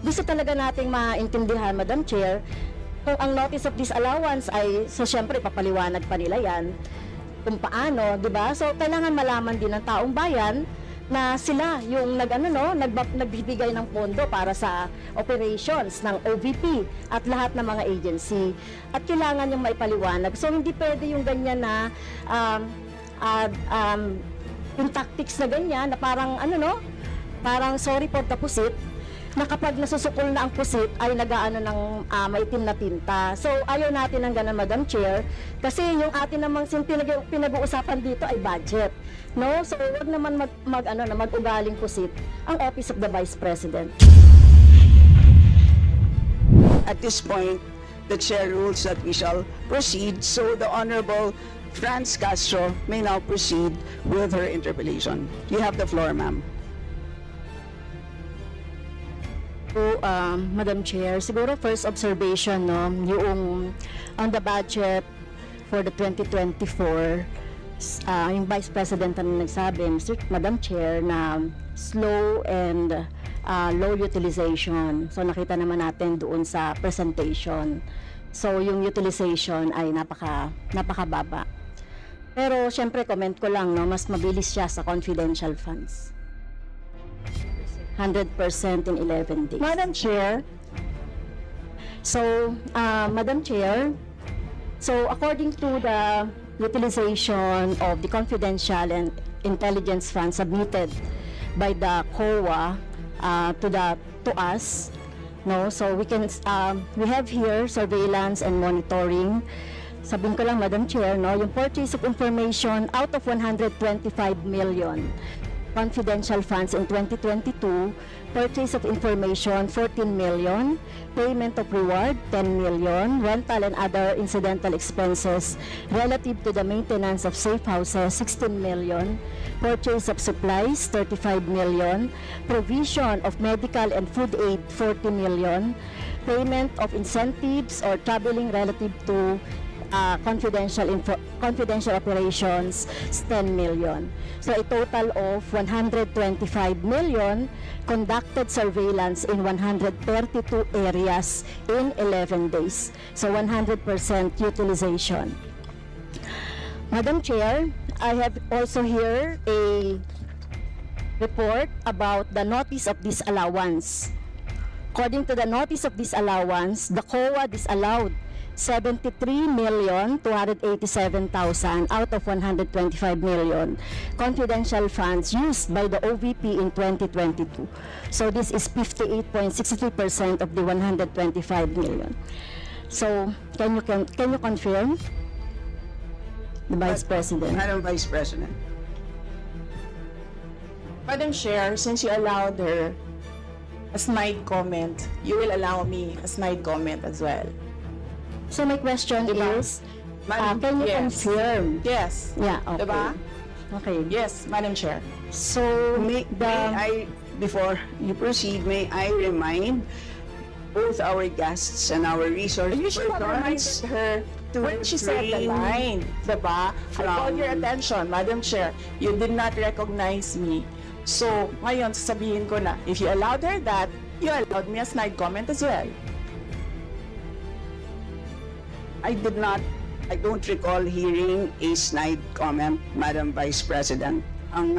gusto talaga nating maintindihan, Madam Chair, kung ang notice of disallowance ay, so syempre, papaliwanag pa nila yan, kung paano, di ba? So, kailangan malaman din ng taong bayan na sila yung nagbibigay ng pondo para sa operations ng OVP at lahat ng mga agency. At kailangan yung maipaliwanag. So, hindi pwede yung ganyan na yung tactics na ganyan, na parang parang sorry for the pusit, na kapag nasusukol na ang pusit ay nagaano ng maitim na tinta. So ayaw natin ng ganun, Madam Chair, kasi yung atin namang pinag-uusapan dito ay budget, no? So wag naman mag-ugaling pusit ang Office of the Vice President. At this point, the chair rules that we shall proceed, so the Honorable Franz Castro may now proceed with her interpellation. You have the floor, ma'am. So, Madam Chair, siguro first observation, no, yung on the budget for the 2024, yung Vice President na nagsabi, Madam Chair, na slow and low utilization. So nakita naman natin doon sa presentation. So yung utilization ay napakababa. Pero syempre comment ko lang, no, mas mabilis siya sa confidential funds. 100% in 11 days. Madam Chair. So, Madam Chair, so according to the utilization of the confidential and intelligence funds submitted by the COA to us, no, so we have here surveillance and monitoring. Sabihin ko lang, Madam Chair, no, yung purchase of information out of 125 million confidential funds in 2022, purchase of information 14 million, payment of reward 10 million, rental and other incidental expenses relative to the maintenance of safe houses 16 million, purchase of supplies 35 million, provision of medical and food aid 40 million, payment of incentives or traveling relative to confidential operations 10 million. So a total of 125 million conducted surveillance in 132 areas in 11 days. So 100% utilization. Madam Chair, I have also here a report about the notice of disallowance. According to the notice of disallowance, the COA disallowed 73,287,000 out of 125 million confidential funds used by the OVP in 2022. So this is 58.63% of the 125 million. So can you confirm, the Vice President? Madam Vice President. Madam Chair, since you allowed her a snide comment, you will allow me a snide comment as well. So my question is, can you confirm? Yes. Yeah, okay. Diba? Okay. Yes, Madam Chair. So, before you proceed, may I remind both our guests and our resource You should have reminded her when she said the line, diba? I called your attention, Madam Chair. You did not recognize me. So, ngayon, sasabihin ko na, if you allowed her that, you allowed me a snide comment as well. I don't recall hearing a snide comment, Madam Vice President. Ang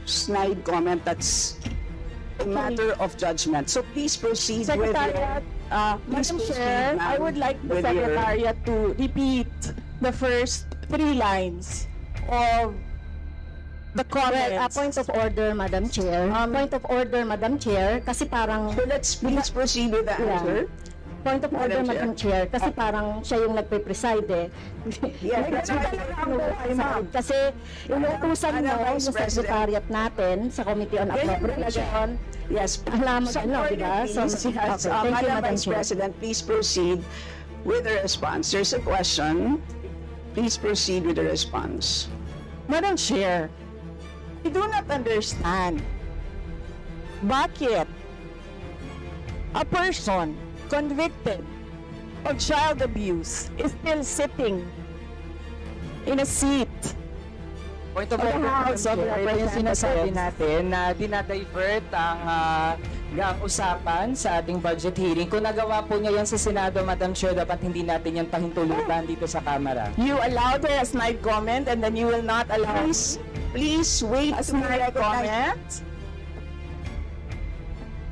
snide comment, that's a matter of judgment. So please proceed Secretariat, Madam Chair, I would like the Secretariat to repeat the first 3 lines of the comments. well, point of order, Madam Chair. Point of order, Madam Chair, kasi parang... So let's please proceed with the answer. Point of order, Madam Chair, kasi parang siya yung nagpe-preside eh. Yes, Kasi inuutusan mo yung secretariat natin sa Committee on Appropriation. yes. Alam mo, diba? So, Yes, thank you, Madam Madam Vice Chair. President, please proceed with the response. There's a question. Please proceed with the response. Madam Chair, I do not understand bakit a person convicted of child abuse is still sitting in a seat Point of in the order, House of Ito yung Representatives. sinasabi natin na dinadivert ang ang usapan sa ating budget hearing. Kung nagawa po niya yan sa Senado, Madam Chair, dapat hindi natin yan pahintulutan dito sa Kamara. You allowed her a snide comment and then you will not allow Please wait a to be snide recognized. comment?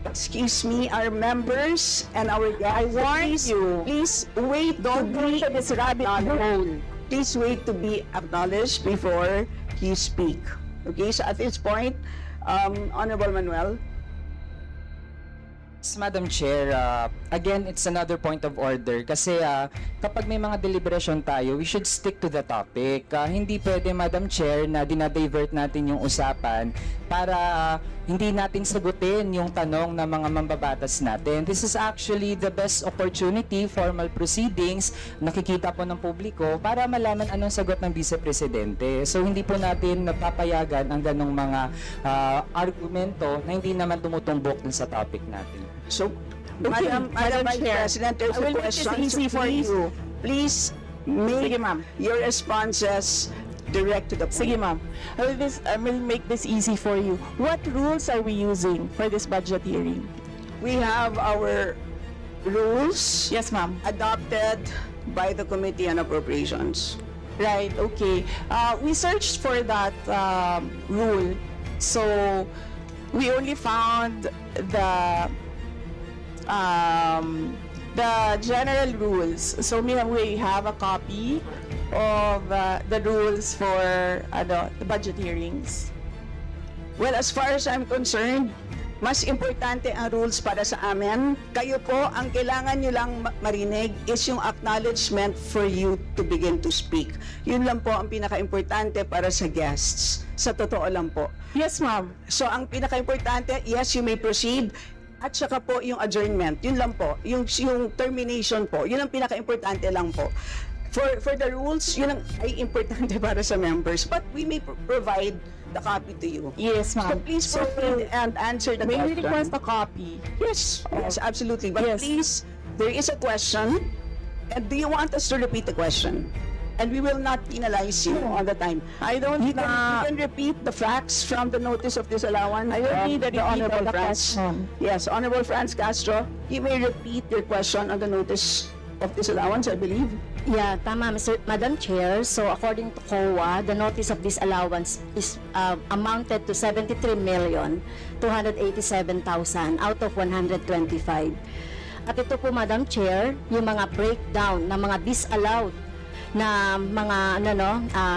Excuse me, our members and our guests. warn please, you. Please wait Don't to go be to this rabbit hole. Please wait to be acknowledged before you speak. Okay, so at this point, Honorable Manuel. Madam Chair, again, it's another point of order kasi kapag may mga deliberation tayo, we should stick to the topic. Hindi pwede, Madam Chair, na dinadivert natin yung usapan para hindi natin sagutin yung tanong ng mga mambabatas natin. This is actually the best opportunity, formal proceedings, nakikita po ng publiko para malaman anong sagot ng Vice Presidente. So hindi po natin napapayagan ang ganong mga argumento na hindi naman tumutumbok dun sa topic natin. So, Okay, Madam Vice Chair, President, there's I a will make this question. easy for Please- you. Please make Sige, ma'am. your responses direct to the point. Sige, ma'am. I will make this easy for you. What rules are we using for this budget hearing? We have our rules Yes, ma'am. adopted by the Committee on Appropriations. Right, okay. We searched for that rule. So, we only found the general rules. So, we have a copy of the rules for the budget hearings. Well, as far as I'm concerned, mas importante ang rules para sa amin. Kayo po, ang kailangan nyo lang marinig is yung acknowledgement for you to begin to speak. Yun lang po ang pinaka-importante para sa guests. Sa totoo lang po. Yes, ma'am. So, ang pinaka-importante, yes, you may proceed. At saka po yung adjournment. Yun lang po. Yung termination po. Yun ang pinaka-importante lang po. For the rules, yun ang ay importante para sa members. But we may provide the copy to you. Yes, So ma'am. please proceed and answer the May we question. request a copy? Yes, yes, absolutely. But Yes. please, there is a question. And do you want us to repeat the question? And we will not penalize you all the time. I don't You can repeat the facts from the notice of disallowance. I don't need the repeat of Honorable the Franz. question. Yes, Honorable Franz Castro, you may repeat your question on the notice of disallowance, I believe. Yeah, tama, Madam Chair. So according to COA, the notice of disallowance is amounted to 73,287,000 out of 125. At ito po, Madam Chair, yung mga breakdown ng mga disallowed na mga na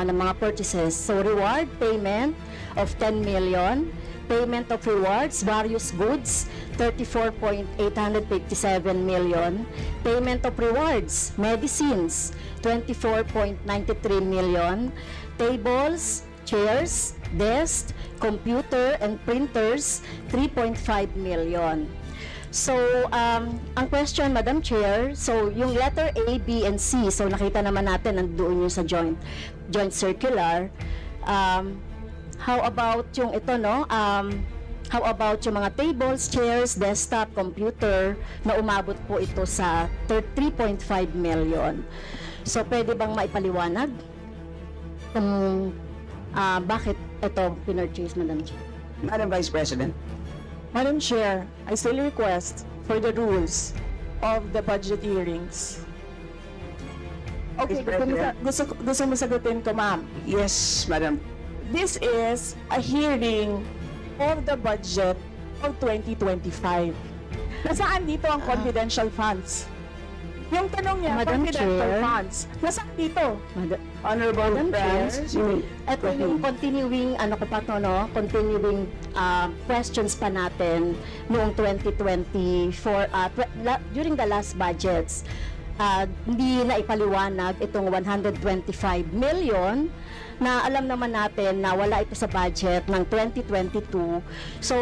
mga purchases. So reward payment of 10 million, payment of rewards, various goods, 34.857 million, payment of rewards, medicines, 24.93 million, tables, chairs, desks, computer and printers, 3.5 million. So, ang question, Madam Chair, so yung letter A, B, and C, so nakita naman natin nandoon yung sa joint circular. How about yung ito, no? How about yung mga tables, chairs, desktop, computer na umabot po ito sa 3.5 million. So, pwede bang maipaliwanag kung bakit ito pinurchase, Madam Chair? Madam Vice President. Madam Chair, I still request for the rules of the budget hearings. Okay, Vice President. gusto mo sagutin ko, ma'am. Yes, Madam. This is a hearing of the budget of 2025. Nasaan dito ang confidential funds? Yung tanong niya, Madam confidential Chair. funds. Nasaan dito? Honorable Madam Franz, Chair, ito yung continuing, continuing questions pa natin noong 2024, during the last budgets. Hindi na ipaliwanag itong 125 million na alam naman natin na wala ito sa budget ng 2022. So,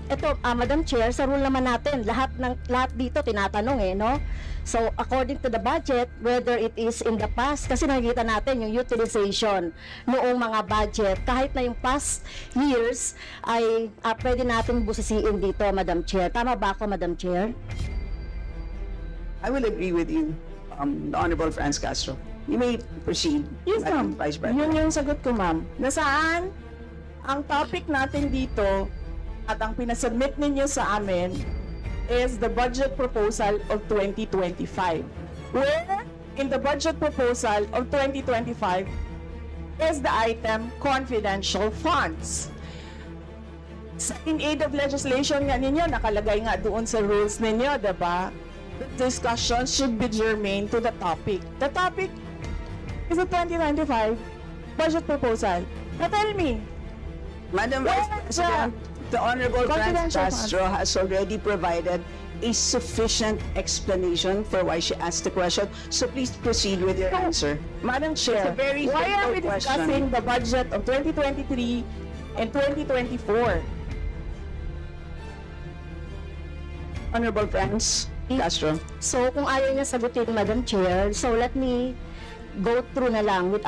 ito, Madam Chair, sa rule naman natin, lahat dito tinatanong no? So, according to the budget, whether it is in the past, kasi nakikita natin yung utilization noong mga budget, kahit na yung past years, ay pwede natin busisiin dito, Madam Chair. Tama ba ako, Madam Chair? I will agree with you, the Honorable Franz Castro. You may proceed, Yes, Madam ma'am. Vice President. Yun yung sagot ko, ma'am. Nasaan ang topic natin dito At ang pinasubmit ninyo sa amin is the budget proposal of 2025. Where in the budget proposal of 2025 is the item confidential funds. In aid of legislation nga ninyo, nakalagay nga doon sa rules ninyo, diba? The discussion should be germane to the topic. The topic is the 2025 budget proposal. Now tell me, Madam Vice President, the Honorable Franz Confidential Castro has already provided a sufficient explanation for why she asked the question. So please proceed with your answer. Madam Chair, It's a very why are we simple question. discussing the budget of 2023 and 2024? Honorable Franz Castro. So kung ayaw niya sagutin, Madam Chair, so let me go through na lang with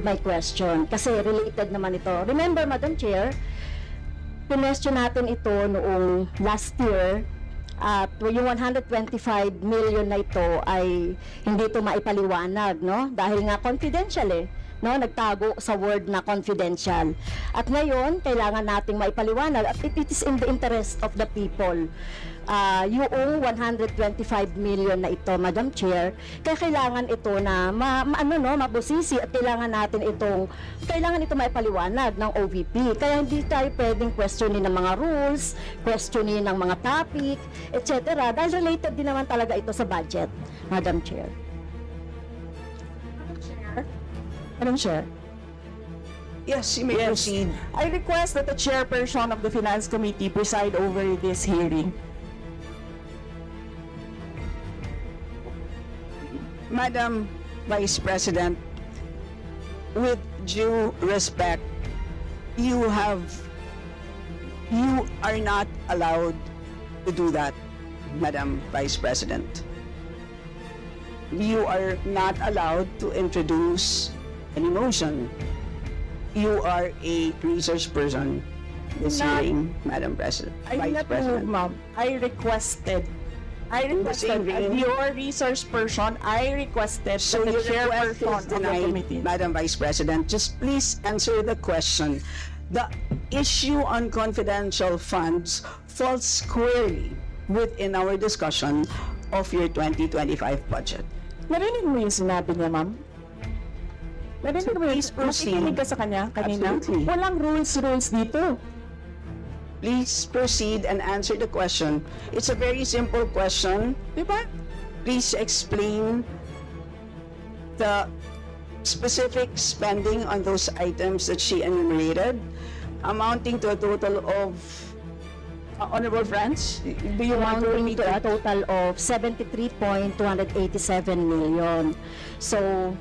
my question kasi related naman ito. Remember, Madam Chair, pinestyon natin ito noong last year at yung 125 million na ito ay hindi ito maipaliwanag, no? Dahil nga confidential no? Nagtago sa word na confidential. At ngayon, kailangan nating maipaliwanag at it is in the interest of the people. Yung 125 million na ito, Madam Chair, kaya kailangan ito na mabusisi at kailangan ito maipaliwanag ng OVP. Kaya hindi tayo pwedeng questionin ng mga rules, questionin ng mga topic, etc. Dahil related din naman talaga ito sa budget, Madam Chair. Madam Chair. Yes, you may proceed. I request that the chairperson of the Finance Committee preside over this hearing. Madam Vice President, with due respect, you are not allowed to do that, Madam Vice President. You are not allowed to introduce any motion. You are a research person this hearing, Madam President. I did not move, ma'am. I requested as your research person, I requested So that the your request chairperson is of the denied, committee. Madam Vice President. Just please answer the question. The issue on confidential funds falls squarely within our discussion of your 2025 budget. Narinig mo yung sinabi niya, ma'am? Narinig mo yung Please proceed. nakikinig ka sa kanya kanina? Absolutely. Walang rules dito. Please proceed and answer the question. It's a very simple question. Di ba? Please explain the specific spending on those items that she enumerated, amounting to a total of, Honorable Franz, do you want to Amounting repeat to a that? total of 73.287 million. So,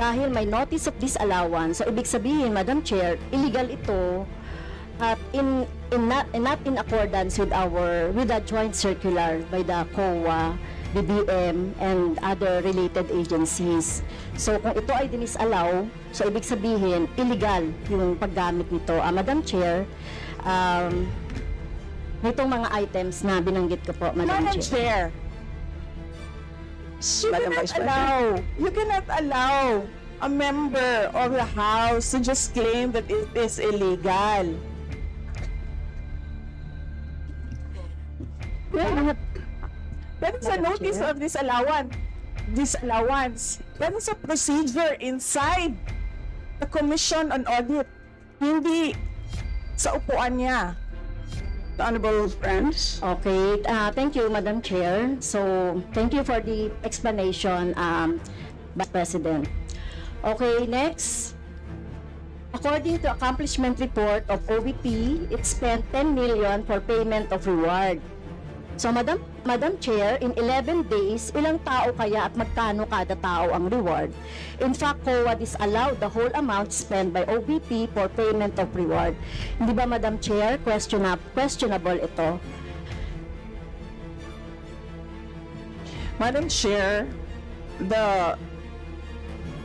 dahil may notice of disallowance, so ibig sabihin, Madam Chair, illegal ito at not in accordance with the joint circular by the COA, BBM, and other related agencies. So kung ito ay dinisallow, so ibig sabihin illegal yung paggamit nito. Madam Chair, nitong mga items na binanggit ko po, Madam Chair. Madam Vice President. You cannot allow a member of the House to just claim that it is illegal. That is a notice of disallowance. That is a procedure inside the Commission on Audit. Hindi sa upuan niya. Honorable Franz. Okay, thank you, Madam Chair. So, thank you for the explanation, Vice President. Okay, next. According to accomplishment report of OVP, it spent 10 million for payment of reward. So, Madam Chair, in 11 days, ilang tao kaya at magkano kada tao ang reward? In fact, COA disallowed the whole amount spent by OVP for payment of reward. Hindi ba, Madam Chair, questionable ito? Madam Chair, the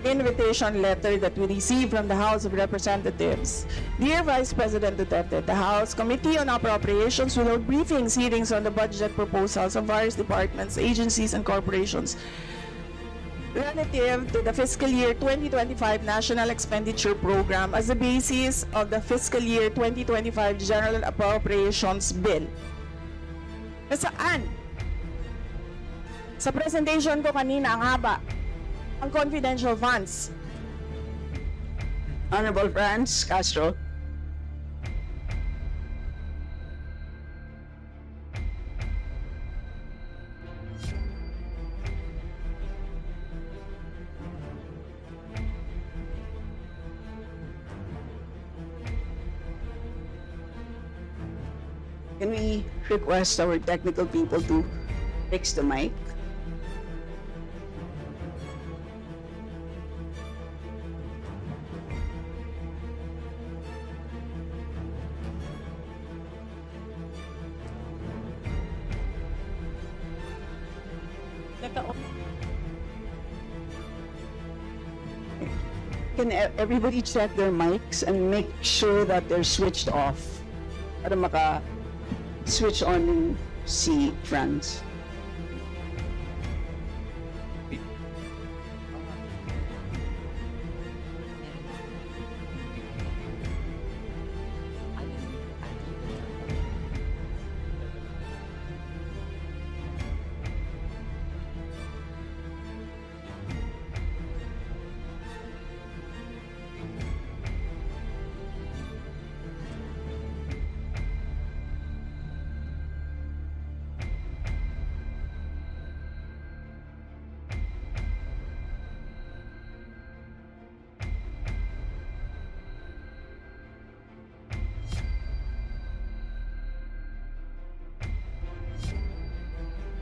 invitation letter that we received from the House of Representatives. Dear Vice President Duterte, the House Committee on Appropriations will hold briefings, hearings on the budget proposals of various departments, agencies, and corporations. The House Committee on Appropriations will hold briefings, hearings on the budget proposals of various departments, agencies, and corporations. The House Committee on Appropriations will hold briefings, hearings on the budget proposals of various departments, agencies, and corporations. relative to the fiscal year 2025 National Expenditure Program as the basis of the fiscal year 2025 General Appropriations Bill. Nasaan? Sa presentation ko kanina, ang haba, ang confidential funds. Honorable Franz Castro. Can we request our technical people to fix the mic? Can everybody check their mics and make sure that they're switched off para maka-switch on yung si Franz?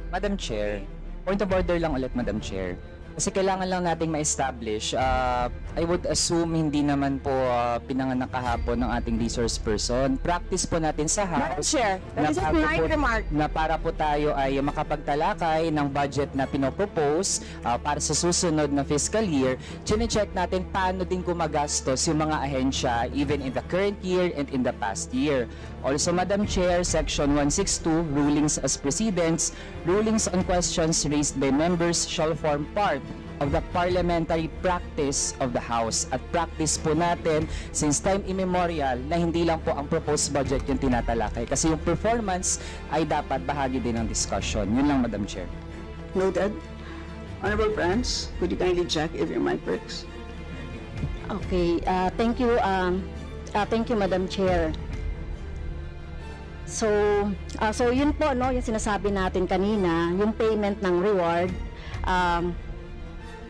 Madam Chair, point of order lang ulit, Madam Chair. Kasi kailangan lang nating ma-establish. I would assume hindi naman po pinanganak kahapon ng ating resource person. Practice po natin sa Madam House Chair, that is a polite remark. na para po tayo ay makapagtalakay ng budget na pinopropose para sa susunod na fiscal year. Chine-check natin paano din gumagastos yung mga ahensya even in the current year and in the past year. Also, Madam Chair, Section 162, Rulings as Precedents, rulings on questions raised by members shall form part of the parliamentary practice of the House. At practice po natin since time immemorial na hindi lang po ang proposed budget yung tinatalakay. Kasi yung performance ay dapat bahagi din ng discussion. Yun lang, Madam Chair. Noted. Honorable Franz, could you kindly check if your mic works? Okay, thank you, Madam Chair. So yun po, no, yung sinasabi natin kanina, yung payment ng reward,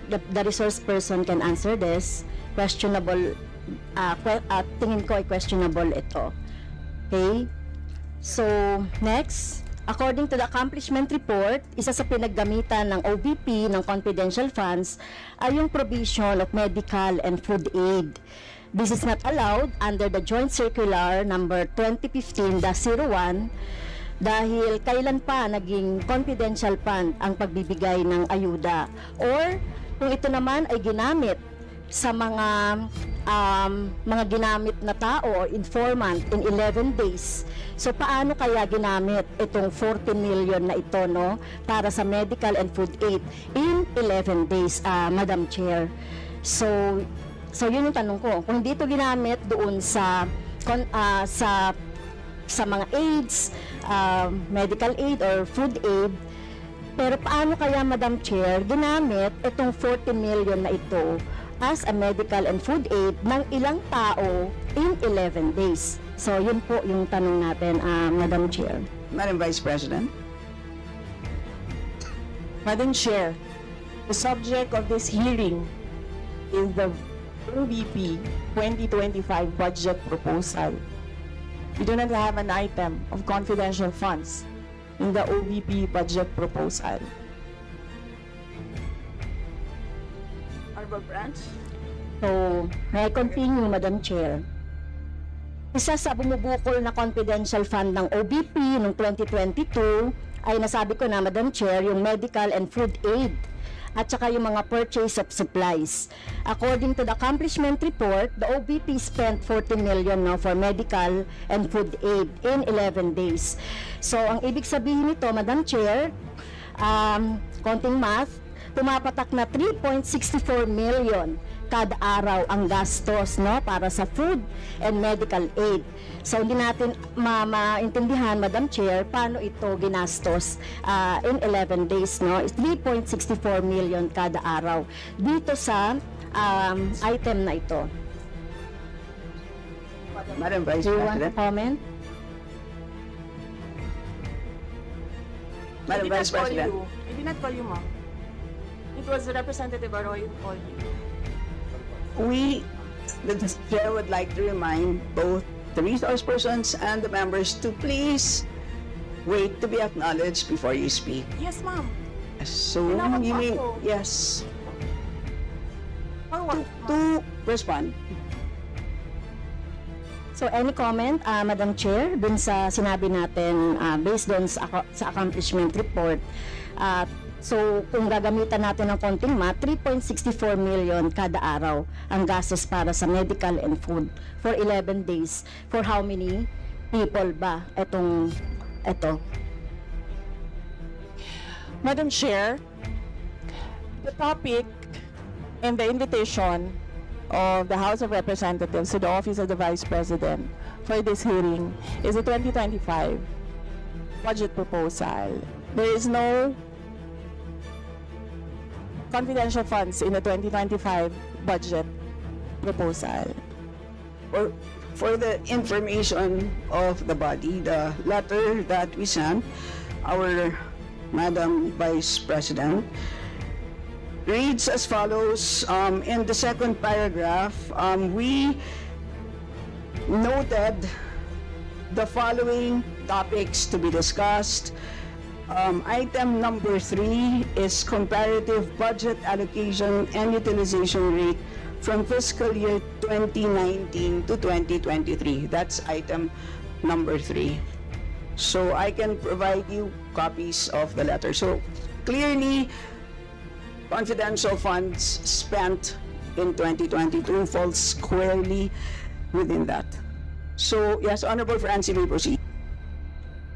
the resource person can answer this. Questionable, tingin ko ay questionable ito. Okay? So, next, according to the accomplishment report, isa sa pinaggamitan ng OVP ng confidential funds ay yung provision of medical and food aid. This is not allowed under the Joint Circular number 2015-01 dahil kailan pa naging confidential fund ang pagbibigay ng ayuda, or kung ito naman ay ginamit sa mga ginamit na tao o informant in 11 days. So paano kaya ginamit itong 14 million na ito, no, para sa medical and food aid in 11 days, Madam Chair? So yun yung tanong ko. Kung hindi ito ginamit doon sa mga aids, medical aid or food aid, pero paano kaya, Madam Chair, ginamit itong 40 million na ito as a medical and food aid ng ilang tao in 11 days? So yun po yung tanong natin, Madam Chair. Madam Vice President. Madam Chair, the subject of this hearing is the OVP 2025 budget proposal. We do not have an item of confidential funds in the OVP budget proposal. Honorable Franz. So, may I continue, Madam Chair? Isa sa bumubukol na confidential fund ng OVP noong 2022 ay nasabi ko na, Madam Chair, yung medical and food aid at saka yung mga purchase of supplies. According to the accomplishment report, the OVP spent 14 million now for medical and food aid in 11 days. So, ang ibig sabihin nito, Madam Chair, konting math, pumapatak na 3.64 million kada araw ang gastos, no, para sa food and medical aid. So hindi natin maintindihan, Madam Chair, paano ito ginastos in 11 days, no? 3.64 million kada araw dito sa item na ito. Madam Vice Do you want to President. comment? Madam Vice President. I did not call you, ma'am. It was Representative Arroyo who called you. The chair would like to remind both the resource persons and the members to please wait to be acknowledged before you speak. Yes, ma'am. So, Tinawag you mo mean, ako. yes, For what, ma'am? to respond. So any comment, Madam Chair, dun sa sinabi natin based dun sa accomplishment report. So kung gagamitan natin ng konting math, 3.64 million kada araw ang gastos para sa medical and food for 11 days. For how many people ba ito? Madam Chair, the topic and the invitation of the House of Representatives to the Office of the Vice President for this hearing is the 2025 budget proposal. There is no confidential funds in the 2025 budget proposal. For the information of the body, the letter that we sent, our Madam Vice President, reads as follows. In the second paragraph, we noted the following topics to be discussed. Item number 3 is comparative budget allocation and utilization rate from fiscal year 2019 to 2023. That's item number 3. So I can provide you copies of the letter. So clearly, confidential funds spent in 2022 falls squarely within that. So yes, Honorable Francie, may proceed.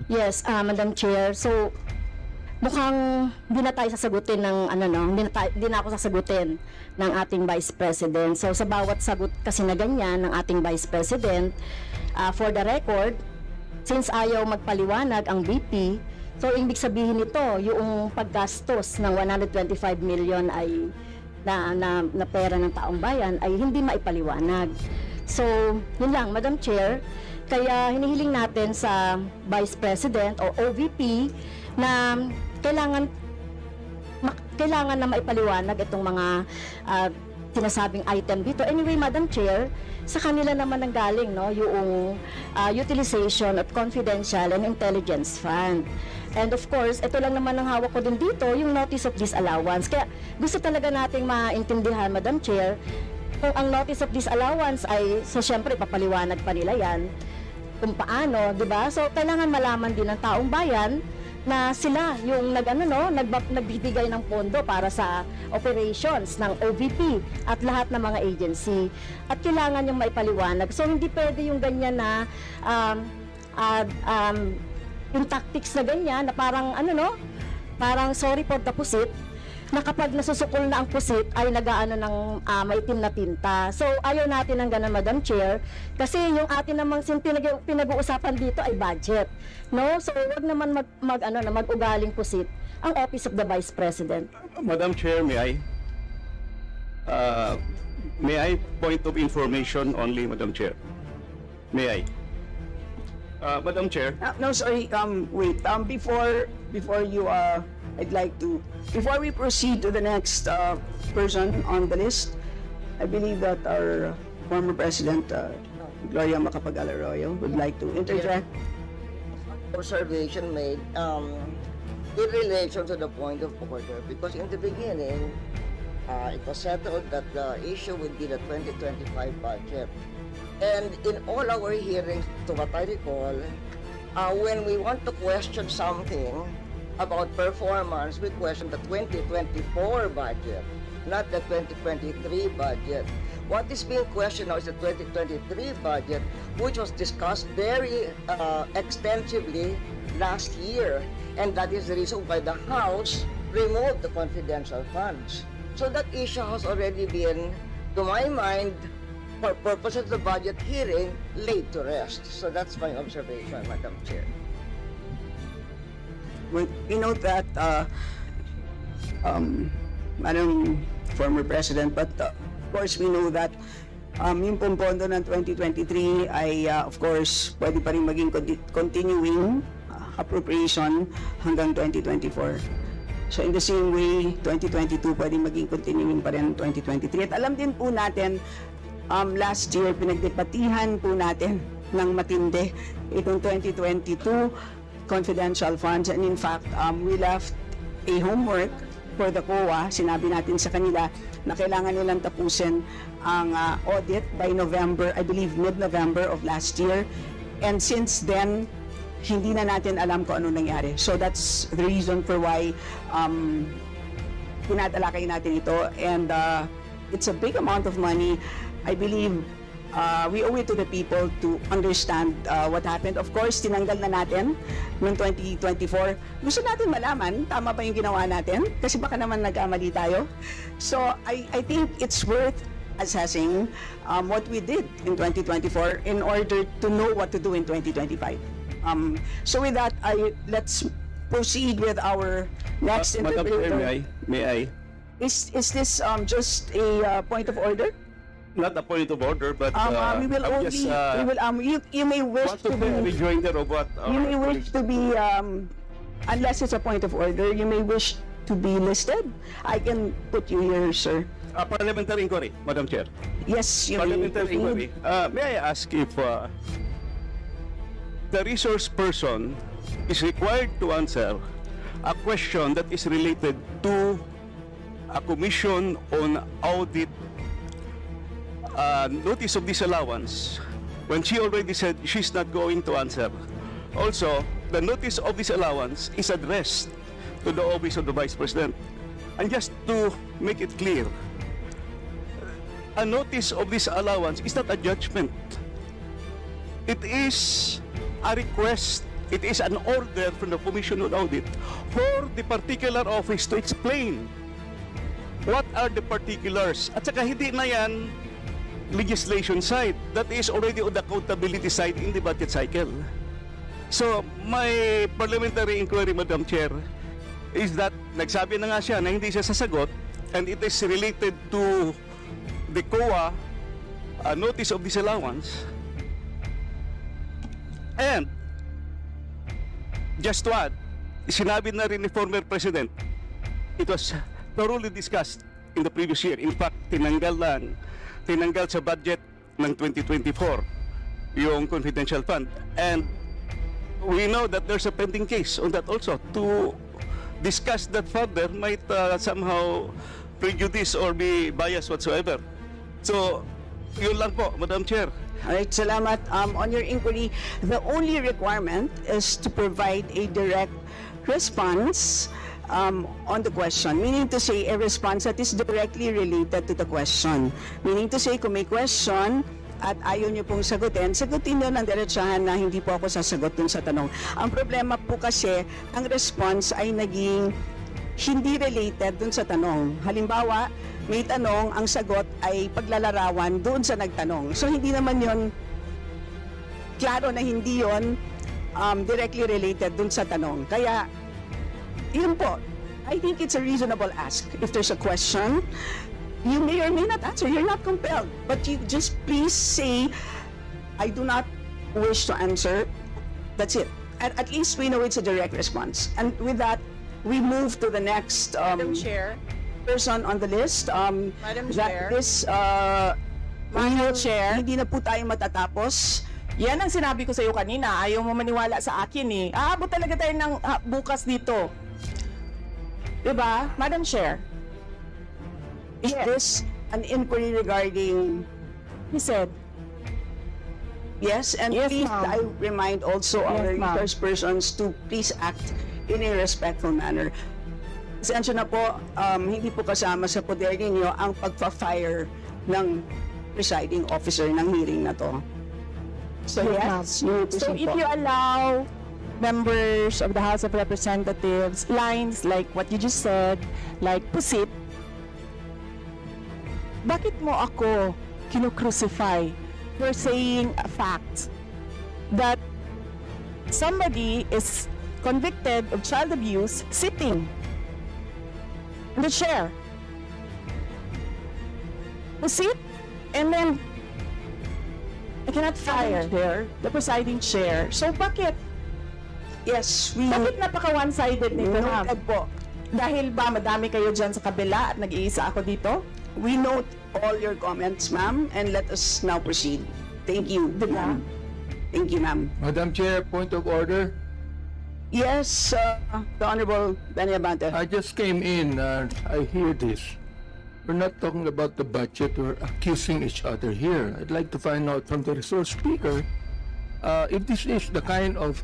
Yes, Madam Chair. So, mukhang hindi na tayo sasagutin ng hindi na ako sasagutin ng ating Vice President. So, sa bawat sagot kasi na ganyan ng ating Vice President, for the record, since ayaw magpaliwanag ang VP, so ibig sabihin nito, yung paggastos ng 125 million ay na pera ng taong bayan ay hindi maipaliwanag. So, yun lang, Madam Chair. Kaya hinihiling natin sa Vice President o OVP na kailangan na maipaliwanag itong mga sinasabing item dito. Anyway, Madam Chair, sa kanila naman nanggaling, no, yung utilization of confidential and intelligence fund. And of course, ito lang naman ang hawak ko din dito, yung notice of disallowance. Kaya gusto talaga nating maintindihan, Madam Chair, kung ang notice of disallowance ay, so syempre, papaliwanag pa nila yan kung paano, di ba? So, kailangan malaman din ng taong bayan na sila yung nagbibigay ng pondo para sa operations ng OVP at lahat ng mga agency. At kailangan yung maipaliwanag. So, hindi pwede yung ganyan na yung tactics na ganyan na parang parang sorry for the pusit, na kapag nasusukol na ang pusit ay nagaano ng maitim na tinta. So ayaw natin ng ganun, Madam Chair, kasi yung atin namang pinag-uusapan dito ay budget, no? So wag naman mag-ugaling pusit ang Office of the Vice President. Madam Chair, may I point of information only, Madam Chair? May I? Madam Chair. No, sorry. Wait. Before you, I'd like to. Before we proceed to the next person on the list, I believe that our former President, Gloria Macapagal-Arroyo, would like to interject. Observation made in relation to the point of order, because in the beginning, it was settled that the issue would be the 2025 budget. And in all our hearings, to what I recall, when we want to question something about performance, we question the 2024 budget, not the 2023 budget. What is being questioned now is the 2023 budget, which was discussed very extensively last year. And that is the reason why the House remove the confidential funds. So that issue has already been, to my mind, for purposes of the budget hearing, laid to rest. So that's my observation, Madam Chair. We note that, Madam former President, but of course we know that yung pong pondo ng 2023 ay of course pwede pa rin maging continuing appropriation hanggang 2024. So in the same way, 2022 pwede maging continuing pa rin 2023. At alam din po natin, last year pinagdebatihan po natin ng matindi itong 2022 confidential funds, and in fact, we left a homework for the COA. Sinabi natin sa kanila na kailangan nilang tapusin ang audit by November, I believe mid-November of last year. And since then, hindi na natin alam kung ano nangyari. So that's the reason for why tinatalakay natin ito. And it's a big amount of money. I believe we owe it to the people to understand what happened. Of course, tinanggal na natin noong 2024. Gusto natin malaman, tama ba yung ginawa natin? Kasi baka naman nagkamali tayo. So, I think it's worth assessing what we did in 2024 in order to know what to do in 2025. So with that, let's proceed with our next Madam Chair, interview. may I? Is this just a point of order? Not a point of order, but We will I'm only, just you may wish want to to be a be, rejoinder of what you may wish to be, unless it's a point of order, you may wish to be listed. I can put you here, sir. Parliamentary inquiry, Madam Chair. Yes, you may Parliamentary inquiry. proceed. May I ask if the resource person is required to answer a question that is related to a commission on audit notice of disallowance when she already said she's not going to answer. Also, the notice of disallowance is addressed to the office of the Vice President. And just to make it clear, a notice of disallowance is not a judgment. It is a request, it is an order from the Commission on Audit for the particular office to explain what are the particulars. At saka hindi na yan legislation side, that is already on the accountability side in the budget cycle. So, my parliamentary inquiry, Madam Chair, is that nagsabi na nga siya na hindi siya sasagot, and it is related to the COA notice of disallowance. And just to add, sinabi na rin ni former President, it was thoroughly discussed in the previous year. In fact, tinanggal sa budget ng 2024 yung confidential fund. And we know that there's a pending case on that also. To discuss that further might somehow prejudice or be biased whatsoever. So, yun lang po, Madam Chair. Alright, salamat. On your inquiry, the only requirement is to provide a direct response on the question. Meaning to say, a response that is directly related to the question. Meaning to say, kung may question at ayaw nyo pong sagutin nyo ng diretsahan na hindi po ako sasagot dun sa tanong. Ang problema po kasi, ang response ay naging hindi related dun sa tanong. Halimbawa, may tanong, ang sagot ay paglalarawan doon sa nagtanong. So hindi naman yon klaro na hindi yon directly related doon sa tanong. Kaya, yun po, I think it's a reasonable ask. If there's a question, you may or may not answer. You're not compelled. But you just please say, I do not wish to answer. That's it. At least we know it's a direct response. And with that, we move to the next Madam Chair. person on the list. Madam Chair. Madam Chair. Hindi na po tayo matatapos. Yan ang sinabi ko sa iyo kanina. Ayaw mo maniwala sa akin eh. Aabot talaga tayo ng bukas dito. Diba? Madam Chair. Is this an inquiry regarding... He said, Yes, and Yes, please, ma'am. I remind also our Yes, ma'am. resource persons to please act in a respectful manner. Pasensya na po, hindi po kasama sa poder ninyo ang pagpa-fire ng presiding officer ng hearing na to. So Yes, yes, you may so proceed if po. you allow members of the House of Representatives lines like what you just said, like pusit, bakit mo ako kinukrucify for saying a fact that somebody is convicted of child abuse sitting in the chair? Pusit, and then I cannot fire the presiding chair. So bakit? Yes, we Bakit napaka-one-sided nito, ma'am? noted po. Dahil ba madami kayo dyan sa kabila at nag-iisa ako dito? We note all your comments, ma'am, and let us now proceed. Thank you. Diba? Thank you, ma'am. Madam Chair, point of order. Yes, the Honorable Benny Abante. I just came in and I hear this. We're not talking about the budget. We're accusing each other here. I'd like to find out from the resource speaker if this is the kind of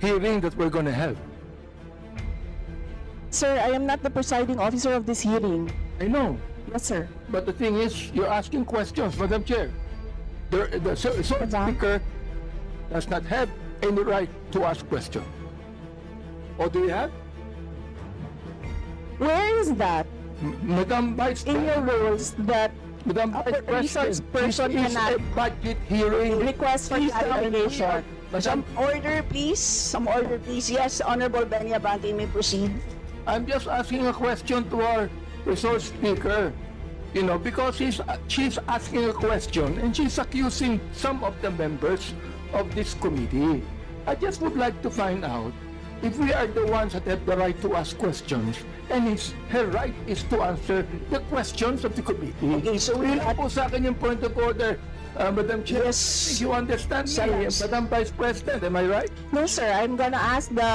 hearing that we're going to have. Sir, I am not the presiding officer of this hearing. I know, Yes, sir. but the thing is, you're asking questions, Madam Chair. The resource speaker does not have any right to ask questions. Or do you have? Where is that Madam Vice in your rules that Madam a Vice resource President, person this is cannot a budget hearing. request for clarification? Some order, please. Some order, please. Yes, Honorable Benny Abante, may proceed. I'm just asking a question to our resource speaker, you know, because she's asking a question and she's accusing some of the members of this committee. I just would like to find out if we are the ones that have the right to ask questions, and her right is to answer the questions of the committee. Okay, so we Yun po sa akin yung point of order, Madam Chair. Yes. You understand me, Yes. Madam Vice President, am I right? No, sir. I'm gonna ask the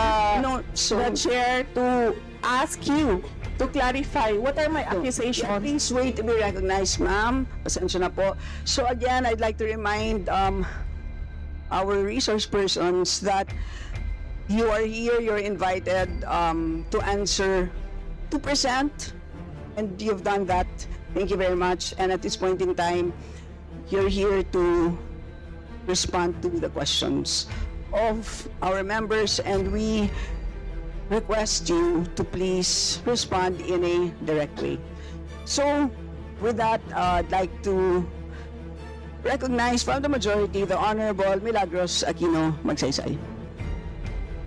chair to ask you to clarify what are my accusations. Yeah, please wait to be recognized, ma'am. Pasensya na po. So again, I'd like to remind our resource persons that you are here, you're invited to answer, to present, and you've done that. Thank you very much. And at this point in time, you're here to respond to the questions of our members, and we request you to please respond in a direct way. So, with that, I'd like to recognize from the majority the Honorable Milagros Aquino Magsaysay.